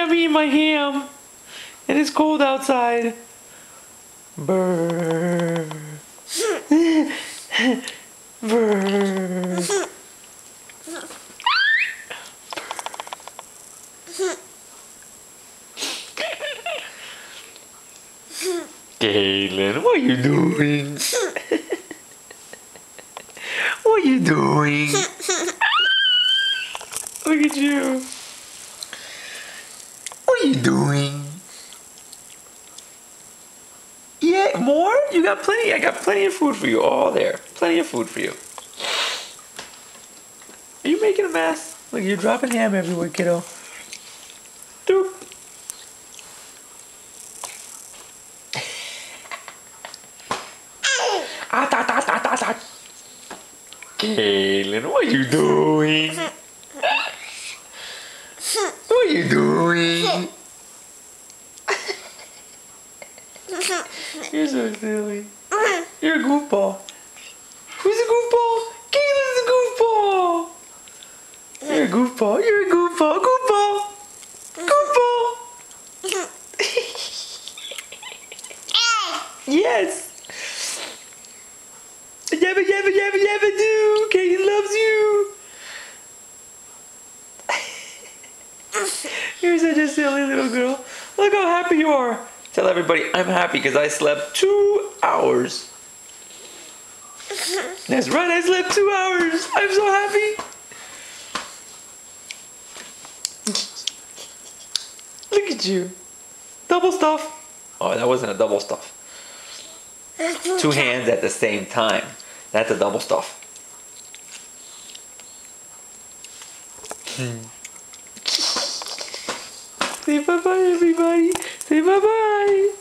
I'm eating my ham. And it's cold outside. Brr. Brr. Kaylin, what are you doing? What are you doing? Look at you. What are you doing? Yeah, more? You got plenty. I got plenty of food for you. All there. Plenty of food for you. Are you making a mess? Look, you're dropping ham everywhere, kiddo. Doop. Kaylin, what are you doing? What are you doing? You're so silly. You're a goofball. Who's a goofball? Kaylin's a goofball. You're a goofball. You're a goofball. Goofball. Goofball. Yes. Yabba yabba yabba yabba do. Kaylin loves you. You're such a silly little girl. Look how happy you are. Tell everybody I'm happy because I slept 2 hours. That's right, I slept 2 hours. I'm so happy. Look at you. Double stuff. Oh, that wasn't a double stuff. 2 hands at the same time. That's a double stuff. Say bye-bye, everybody. Say bye-bye.